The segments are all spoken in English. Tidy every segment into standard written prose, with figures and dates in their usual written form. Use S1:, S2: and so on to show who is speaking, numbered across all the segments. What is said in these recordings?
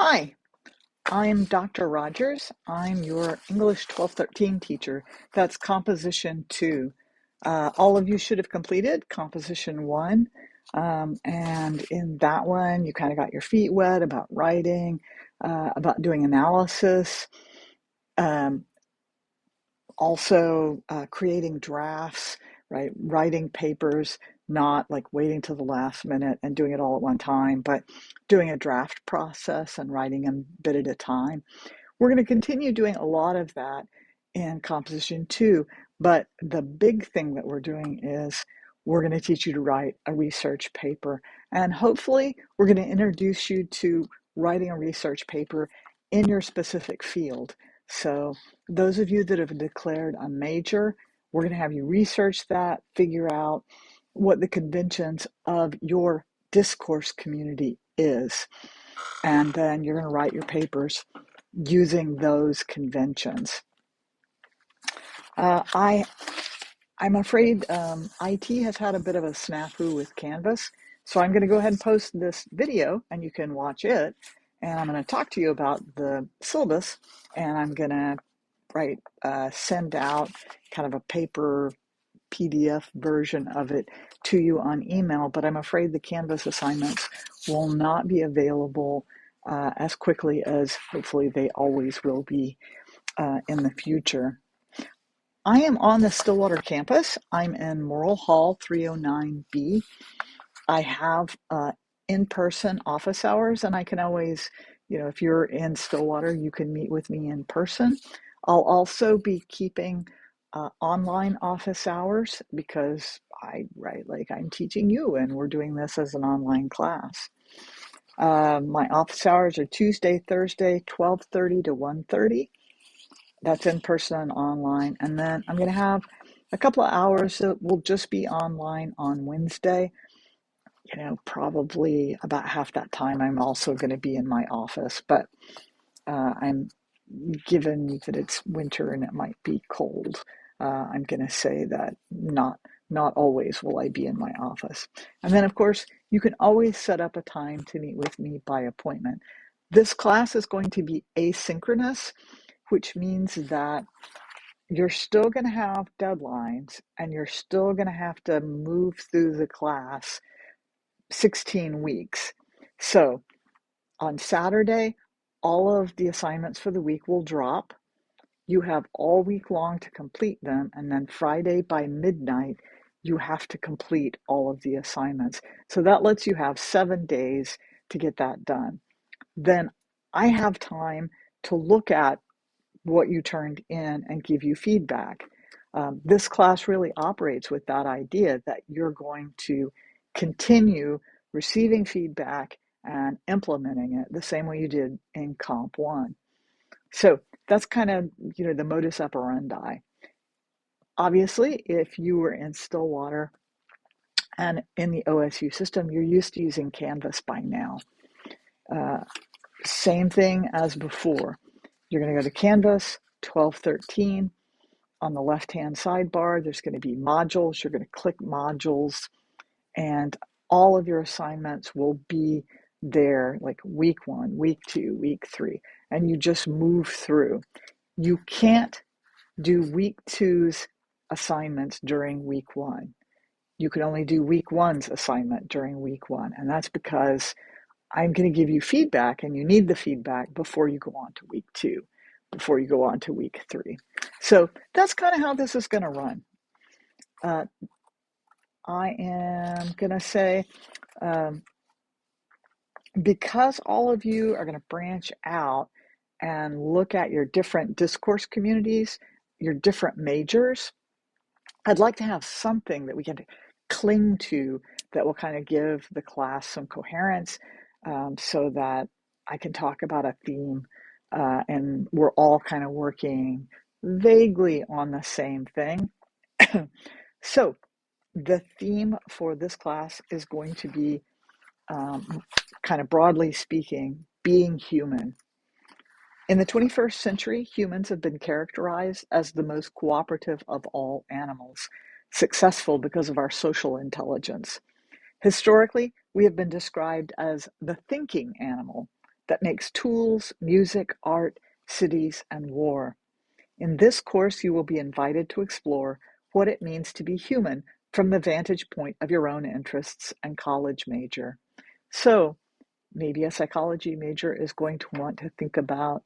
S1: Hi, I'm Dr. Rogers. I'm your English 1213 teacher. That's Composition 2. All of you should have completed Composition 1. And in that one, you kind of got your feet wet about writing, about doing analysis, um, also creating drafts, right? Writing papers, not like waiting till the last minute and doing it all at one time, but doing a draft process and writing them a bit at a time. We're going to continue doing a lot of that in Composition 2, but the big thing that we're doing is we're going to teach you to write a research paper. And hopefully, we're going to introduce you to writing a research paper in your specific field. So, those of you that have declared a major, we're going to have you research that, figure out what the conventions of your discourse community is. And then you're going to write your papers using those conventions. I'm afraid IT has had a bit of a snafu with Canvas, so I'm going to go ahead and post this video and you can watch it. And I'm going to talk to you about the syllabus, and I'm going to send out kind of a paper PDF version of it to you on email, but I'm afraid the Canvas assignments will not be available as quickly as hopefully they always will be in the future. I am on the Stillwater campus. I'm in Morrill Hall 309B. I have in-person office hours, and I can always, if you're in Stillwater, you can meet with me in person. I'll also be keeping online office hours because I'm teaching you and we're doing this as an online class. My office hours are Tuesday, Thursday, 12:30 to 1:30. That's in person and online. And then I'm going to have a couple of hours that will just be online on Wednesday. Probably about half that time I'm also going to be in my office, but I'm given that it's winter and it might be cold. I'm going to say that not always will I be in my office. And then, of course, you can always set up a time to meet with me by appointment. This class is going to be asynchronous, which means that you're still going to have deadlines and you're still going to have to move through the class 16 weeks. So on Saturday, all of the assignments for the week will drop. You have all week long to complete them, and then Friday by midnight, you have to complete all of the assignments. So that lets you have 7 days to get that done. Then I have time to look at what you turned in and give you feedback. This class really operates with that idea that you're going to continue receiving feedback and implementing it the same way you did in Comp 1. So that's kind of, the modus operandi. Obviously, if you were in Stillwater and in the OSU system, you're used to using Canvas by now. Same thing as before. You're going to go to Canvas 1213. On the left-hand sidebar, there's going to be modules. You're going to click modules, and all of your assignments will be there, like week 1, week 2, week 3, and you just move through. You can't do week 2's assignments during week 1. You can only do week 1's assignment during week 1, and that's because I'm going to give you feedback, and you need the feedback before you go on to week 2, before you go on to week 3. So that's kind of how this is going to run. I am going to say, because all of you are going to branch out and look at your different discourse communities, your different majors, I'd like to have something that we can cling to that will kind of give the class some coherence, so that I can talk about a theme and we're all kind of working vaguely on the same thing. So the theme for this class is going to be, kind of broadly speaking, being human. In the 21st century, humans have been characterized as the most cooperative of all animals, successful because of our social intelligence. Historically, we have been described as the thinking animal. that makes tools, music, art, cities, and war. In this course, you will be invited to explore what it means to be human from the vantage point of your own interests and college major. So, maybe a psychology major is going to want to think about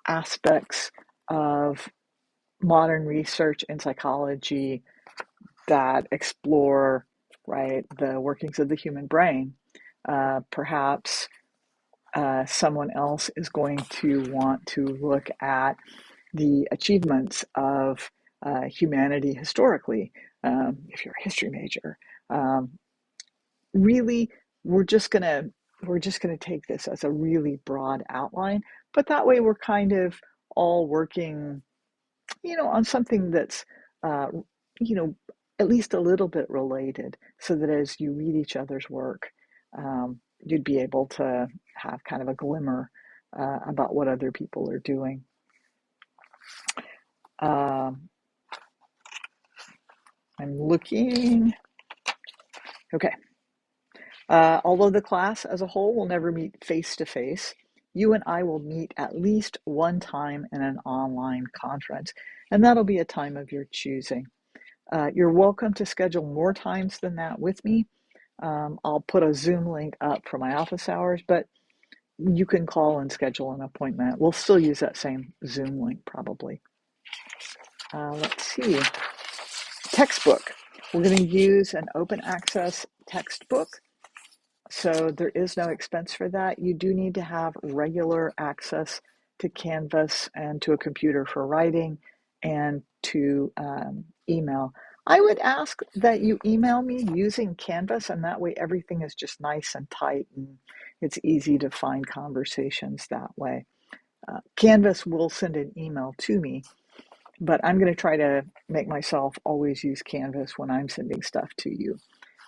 S1: aspects of modern research in psychology that explore, right, the workings of the human brain. Perhaps someone else is going to want to look at the achievements of humanity historically, if you're a history major. Really, we're just gonna take this as a really broad outline, but that way we're kind of all working, on something that's, uh, you know, at least a little bit related, so that as you read each other's work, you'd be able to have kind of a glimmer about what other people are doing. I'm looking. Okay. Although the class as a whole will never meet face to face, you and I will meet at least one time in an online conference, and that'll be a time of your choosing. You're welcome to schedule more times than that with me. I'll put a Zoom link up for my office hours, but you can call and schedule an appointment. We'll still use that same Zoom link probably. Let's see. Textbook. We're going to use an open access textbook. So there is no expense for that. You do need to have regular access to Canvas and to a computer for writing and to email. I would ask that you email me using Canvas, and that way everything is just nice and tight and it's easy to find conversations that way. Canvas will send an email to me, but I'm going to try to make myself always use Canvas when I'm sending stuff to you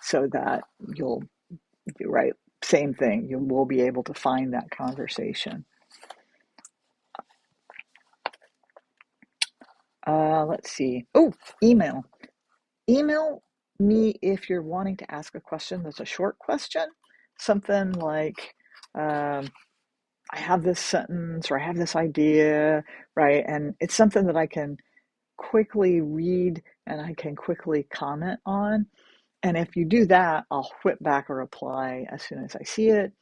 S1: so that you'll, right, same thing, you will be able to find that conversation. Let's see. Oh, email. Email me if you're wanting to ask a question that's a short question, something like, I have this sentence or I have this idea, right? And it's something that I can quickly read and I can quickly comment on. And if you do that, I'll whip back a reply as soon as I see it,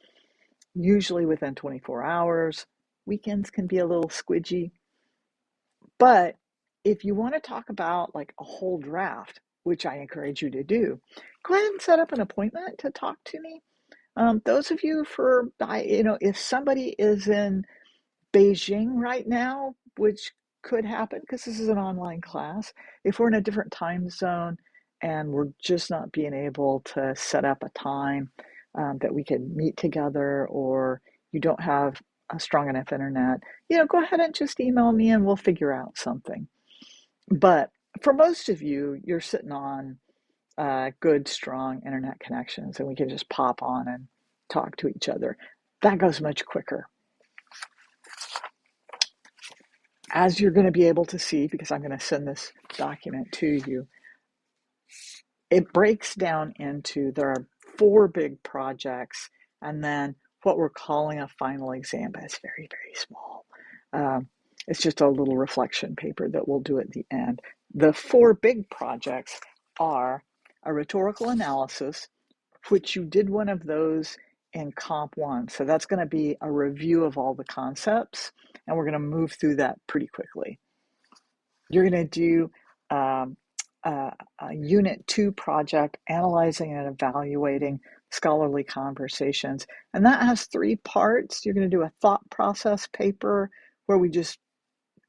S1: usually within 24 hours. Weekends can be a little squidgy. But if you want to talk about like a whole draft, which I encourage you to do, go ahead and set up an appointment to talk to me. Those of you if somebody is in Beijing right now, which could happen because this is an online class, if we're in a different time zone and we're just not being able to set up a time that we can meet together, or you don't have a strong enough internet, go ahead and just email me and we'll figure out something. But for most of you, you're sitting on good, strong internet connections, and we can just pop on and talk to each other. That goes much quicker. As you're going to be able to see, because I'm going to send this document to you, it breaks down into, there are 4 big projects, and then what we're calling a final exam, but it's very, very small. It's just a little reflection paper that we'll do at the end. The 4 big projects are a rhetorical analysis, which you did one of those in Comp 1. So that's going to be a review of all the concepts, and we're going to move through that pretty quickly. You're going to do a Unit 2 project, analyzing and evaluating scholarly conversations. And that has 3 parts. You're going to do a thought process paper where we just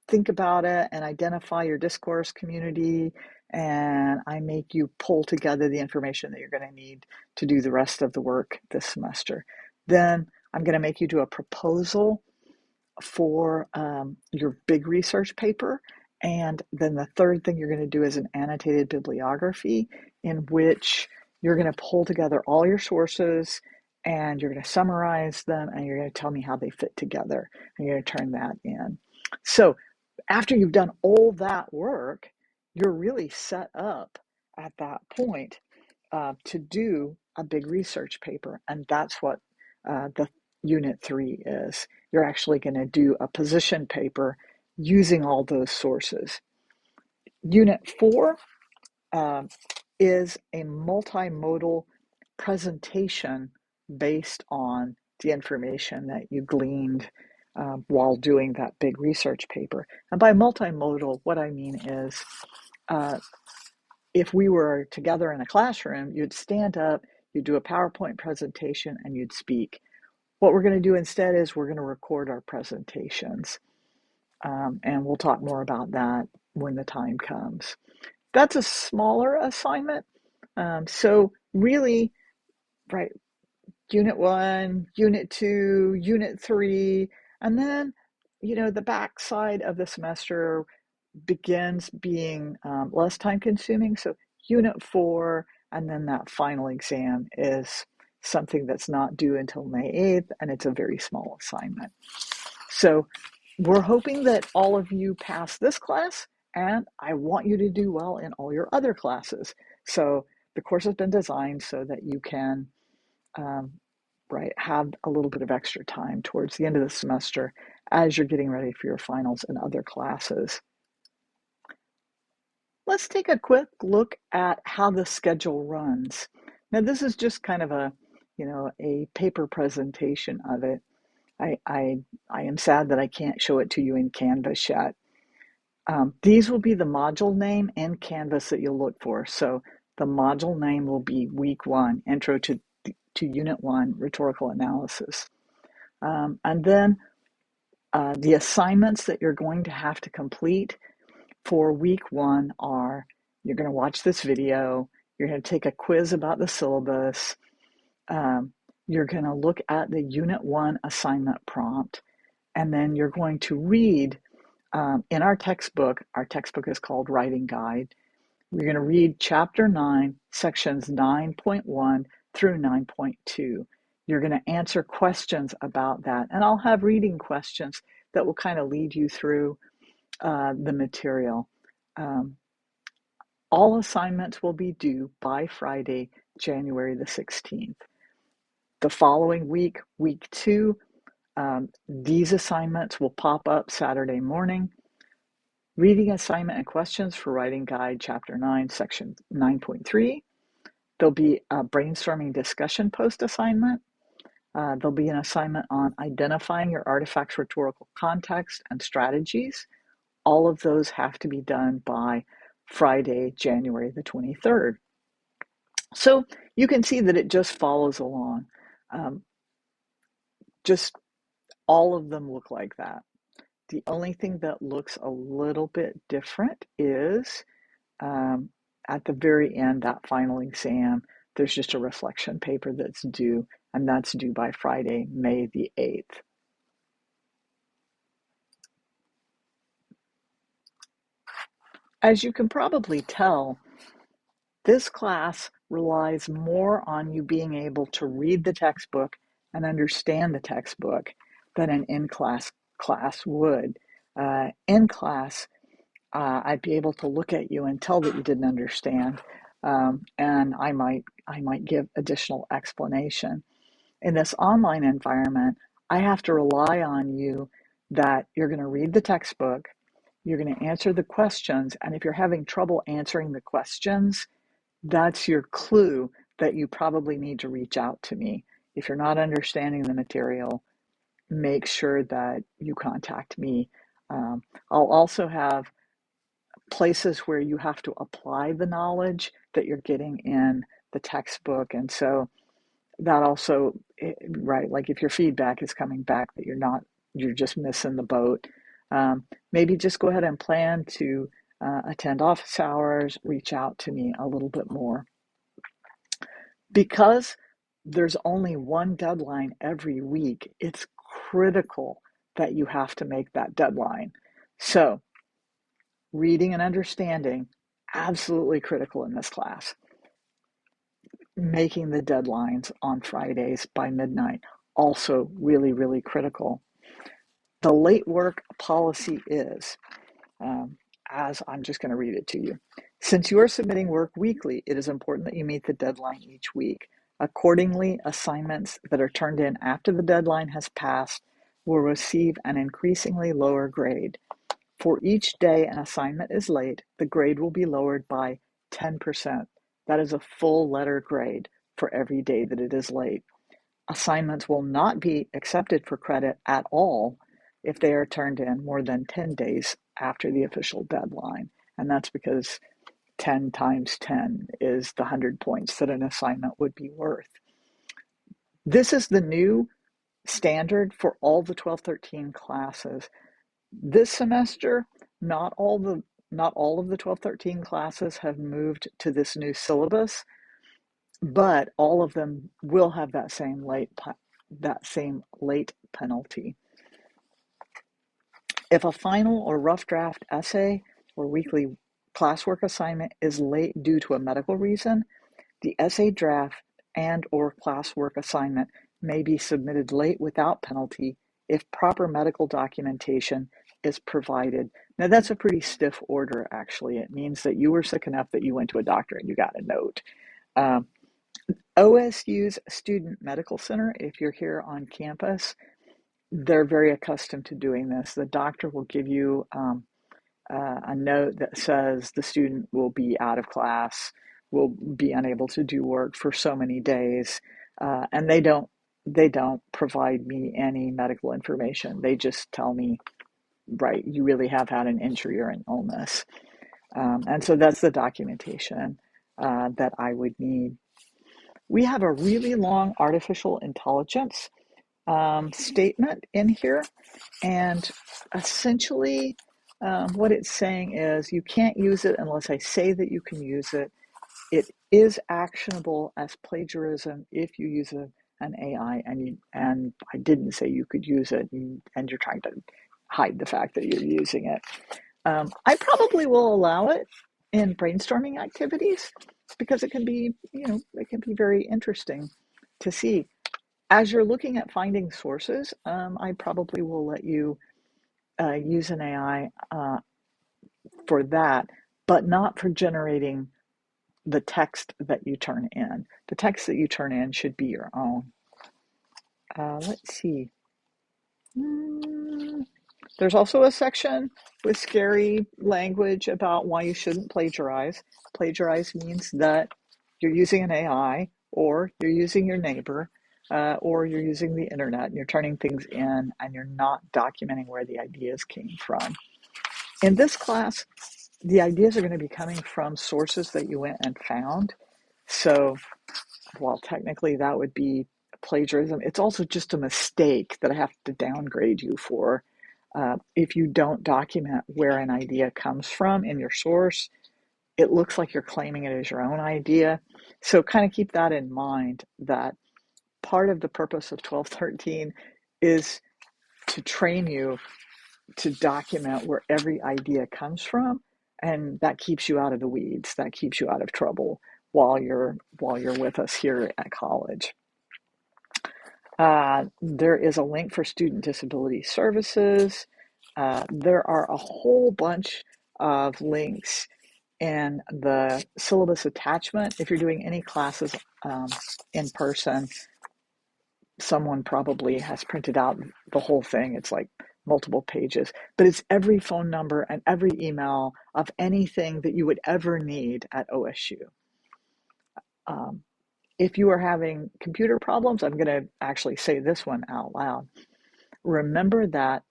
S1: think about it and identify your discourse community, and I make you pull together the information that you're going to need to do the rest of the work this semester. Then I'm going to make you do a proposal for your big research paper. And then the third thing you're going to do is an annotated bibliography, in which you're going to pull together all your sources and you're going to summarize them and you're going to tell me how they fit together. And you're going to turn that in. So after you've done all that work, you're really set up at that point to do a big research paper. And that's what Unit 3 is. You're actually going to do a position paper using all those sources. Unit 4 is a multimodal presentation based on the information that you gleaned while doing that big research paper. And by multimodal, what I mean is if we were together in a classroom, you'd stand up, you'd do a PowerPoint presentation, and you'd speak. What we're going to do instead is we're going to record our presentations. And we'll talk more about that when the time comes. That's a smaller assignment. So really, right, Unit 1, Unit 2, Unit 3, and then, the backside of the semester begins being less time consuming. So Unit 4, and then that final exam is something that's not due until May 8th, and it's a very small assignment. So we're hoping that all of you pass this class, and I want you to do well in all your other classes. So the course has been designed so that you can have a little bit of extra time towards the end of the semester as you're getting ready for your finals and other classes. Let's take a quick look at how the schedule runs. Now, this is just kind of a paper presentation of it. I am sad that I can't show it to you in Canvas yet. These will be the module name and Canvas that you'll look for. So the module name will be Week 1, Intro to Unit 1, Rhetorical Analysis. And then the assignments that you're going to have to complete for Week 1 are, you're going to watch this video, you're going to take a quiz about the syllabus, you're going to look at the Unit 1 assignment prompt, and then you're going to read in our textbook is called Writing Guide. We're going to read Chapter 9, Sections 9.1 through 9.2. You're going to answer questions about that, and I'll have reading questions that will kind of lead you through the material. All assignments will be due by Friday, January the 16th. The following week, Week 2, these assignments will pop up Saturday morning. Reading assignment and questions for Writing Guide, Chapter 9, Section 9.3. There'll be a brainstorming discussion post assignment. There'll be an assignment on identifying your artifact's rhetorical context and strategies. All of those have to be done by Friday, January the 23rd. So you can see that it just follows along. Just all of them look like that. The only thing that looks a little bit different is at the very end, that final exam, there's just a reflection paper that's due, and that's due by Friday, May the 8th. As you can probably tell, this class relies more on you being able to read the textbook and understand the textbook than an in-class class would. In class, I'd be able to look at you and tell that you didn't understand, and I might give additional explanation. In this online environment, I have to rely on you that you're going to read the textbook, you're going to answer the questions, and if you're having trouble answering the questions, that's your clue that you probably need to reach out to me. If you're not understanding the material, make sure that you contact me. I'll also have places where you have to apply the knowledge that you're getting in the textbook. And so that also, right, like if your feedback is coming back that you're just missing the boat, maybe just go ahead and plan to attend office hours, reach out to me a little bit more. Because there's only one deadline every week, it's critical that you have to make that deadline. So reading and understanding, absolutely critical in this class. Making the deadlines on Fridays by midnight, also really, really critical. The late work policy is, as I'm just going to read it to you. Since you are submitting work weekly, it is important that you meet the deadline each week. Accordingly, assignments that are turned in after the deadline has passed will receive an increasingly lower grade. For each day an assignment is late, the grade will be lowered by 10%. That is a full letter grade for every day that it is late. Assignments will not be accepted for credit at all if they are turned in more than 10 days after the official deadline. And that's because 10 times 10 is the 100 points that an assignment would be worth. This is the new standard for all the 12-13 classes. This semester, not all of the 12-13 classes have moved to this new syllabus, but all of them will have that same late penalty. If a final or rough draft essay or weekly classwork assignment is late due to a medical reason, the essay draft and or classwork assignment may be submitted late without penalty if proper medical documentation is provided. Now that's a pretty stiff order, actually. It means that you were sick enough that you went to a doctor and you got a note. OSU's Student Medical Center, if you're here on campus, they're very accustomed to doing this. The doctor will give you a note that says the student will be out of class, will be unable to do work for so many days, and they don't provide me any medical information. They just tell me, right, you really have had an injury or an illness, and so that's the documentation that I would need. We have a really long artificial intelligence statement in here, and essentially what it's saying is you can't use it unless I say that you can use it. It is actionable as plagiarism if you use an AI and I didn't say you could use it, and you're trying to hide the fact that you're using it. I probably will allow it in brainstorming activities because it can be, it can be very interesting to see. As you're looking at finding sources, I probably will let you use an AI for that, but not for generating the text that you turn in. The text that you turn in should be your own. Let's see. There's also a section with scary language about why you shouldn't plagiarize. Plagiarize means that you're using an AI, or you're using your neighbor, or you're using the internet, and you're turning things in, and you're not documenting where the ideas came from. In this class, the ideas are going to be coming from sources that you went and found. So while technically that would be plagiarism, it's also just a mistake that I have to downgrade you for. If you don't document where an idea comes from in your source, it looks like you're claiming it as your own idea. So kind of keep that in mind, that part of the purpose of 1213 is to train you to document where every idea comes from, and that keeps you out of the weeds, that keeps you out of trouble while you're with us here at college. There is a link for student disability services. There are a whole bunch of links in the syllabus attachment. If you're doing any classes in person, someone probably has printed out the whole thing. It's like multiple pages, but it's every phone number and every email of anything that you would ever need at OSU. If you are having computer problems, I'm going to actually say this one out loud. Remember that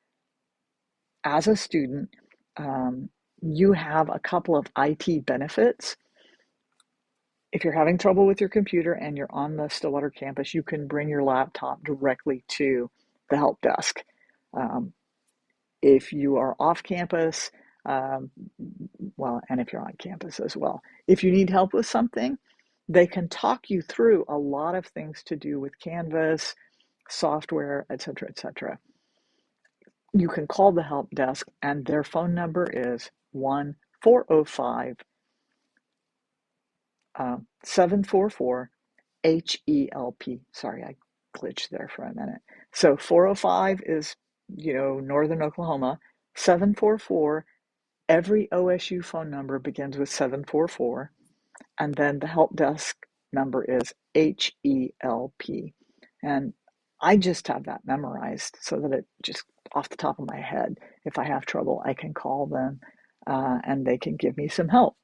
S1: as a student, you have a couple of IT benefits. If you're having trouble with your computer and you're on the Stillwater campus, you can bring your laptop directly to the help desk. If you are off campus, and if you're on campus as well, if you need help with something, they can talk you through a lot of things to do with Canvas, software, etc., etc. You can call the help desk, and their phone number is 1-405 744 HELP. Sorry, I glitched there for a minute. So 405 is, northern Oklahoma. 744, every OSU phone number begins with 744. And then the help desk number is HELP. And I just have that memorized so that it just off the top of my head, if I have trouble, I can call them and they can give me some help.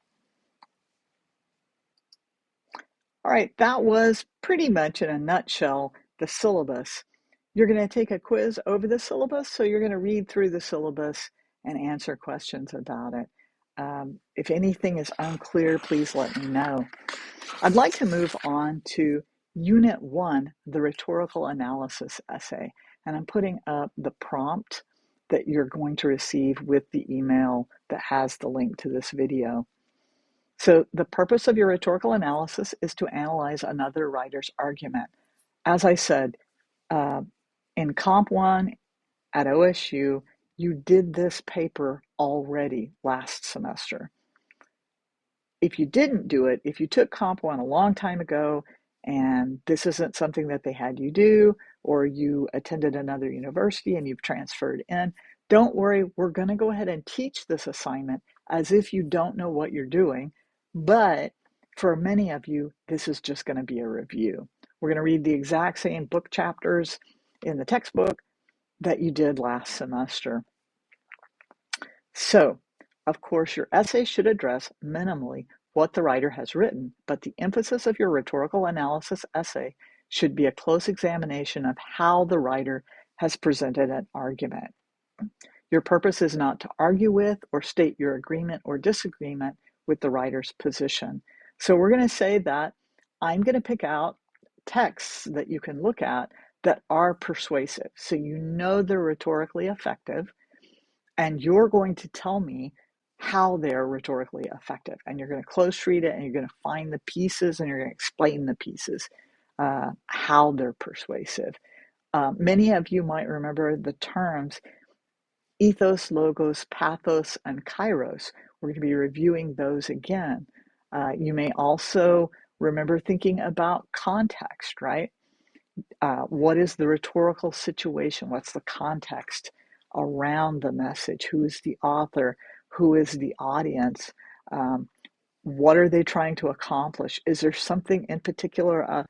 S1: All right, that was pretty much in a nutshell the syllabus. You're going to take a quiz over the syllabus, so you're going to read through the syllabus and answer questions about it. If anything is unclear, please let me know. I'd like to move on to Unit 1, the rhetorical analysis essay, and I'm putting up the prompt that you're going to receive with the email that has the link to this video. So the purpose of your rhetorical analysis is to analyze another writer's argument. As I said, in Comp 1 at OSU, you did this paper already last semester. If you didn't do it, if you took Comp 1 a long time ago and this isn't something that they had you do, or you attended another university and you've transferred in, don't worry, we're going to go ahead and teach this assignment as if you don't know what you're doing. But for many of you, this is just going to be a review. We're going to read the exact same book chapters in the textbook that you did last semester. So, of course, your essay should address minimally what the writer has written, but the emphasis of your rhetorical analysis essay should be a close examination of how the writer has presented an argument. Your purpose is not to argue with or state your agreement or disagreement with the writer's position. So we're going to say that I'm going to pick out texts that you can look at that are persuasive. So you know they're rhetorically effective, and you're going to tell me how they're rhetorically effective. And you're going to close read it, and you're going to find the pieces, and you're going to explain the pieces, how they're persuasive. Many of you might remember the terms ethos, logos, pathos, and kairos. We're going to be reviewing those again. You may also remember thinking about context, right? What is the rhetorical situation? What's the context around the message? Who is the author? Who is the audience? What are they trying to accomplish? Is there something in particular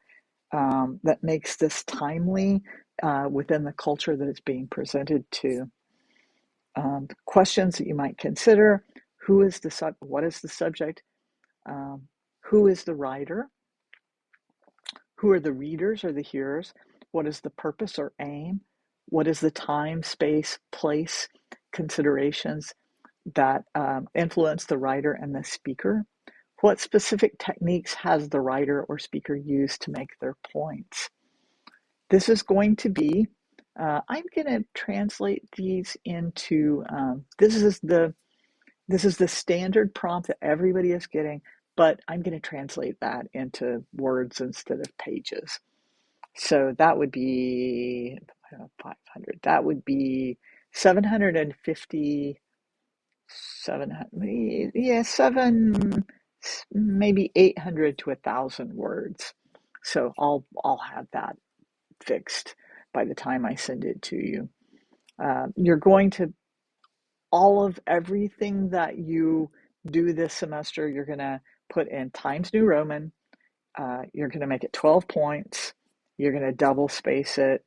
S1: that makes this timely within the culture that it's being presented to? Questions that you might consider: what is the subject? Who is the writer? Who are the readers or the hearers? What is the purpose or aim? What is the time, space, place considerations that influence the writer and the speaker? What specific techniques has the writer or speaker used to make their points? This is going to be, I'm going to translate these into, this is the standard prompt that everybody is getting, but I'm going to translate that into words instead of pages. So that would be 500. That would be 750, 700, maybe 800 to 1,000 words. So I'll have that fixed by the time I send it to you. You're going to, all of everything that you do this semester, you're going to put in Times New Roman. You're going to make it 12 points. You're going to double space it.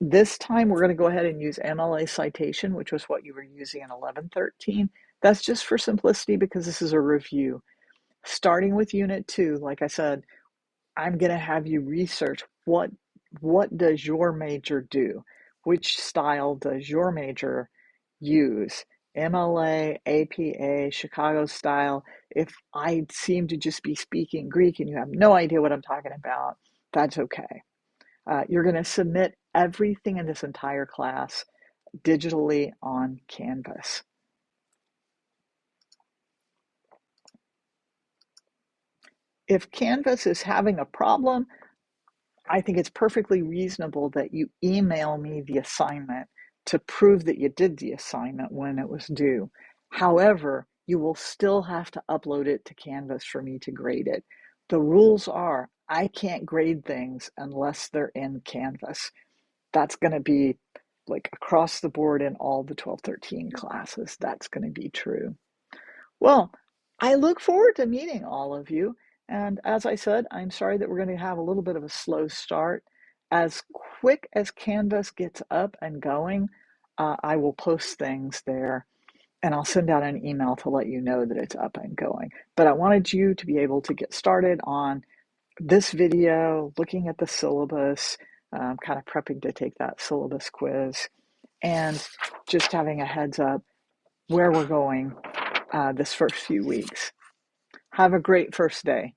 S1: This time we're going to go ahead and use MLA citation, which was what you were using in 1113. That's just for simplicity because this is a review. Starting with Unit 2, like I said, I'm going to have you research what does your major do? Which style does your major use? MLA, APA, Chicago style. If I seem to just be speaking Greek and you have no idea what I'm talking about, that's okay. You're going to submit everything in this entire class digitally on Canvas. If Canvas is having a problem, I think it's perfectly reasonable that you email me the assignment to prove that you did the assignment when it was due. However, you will still have to upload it to Canvas for me to grade it. The rules are I can't grade things unless they're in Canvas. That's going to be like across the board in all the 1213 classes. That's going to be true. Well, I look forward to meeting all of you. And as I said, I'm sorry that we're going to have a little bit of a slow start. As quick as Canvas gets up and going, I will post things there and I'll send out an email to let you know that it's up and going. But I wanted you to be able to get started on this video, looking at the syllabus, kind of prepping to take that syllabus quiz, and just having a heads up where we're going this first few weeks. Have a great first day.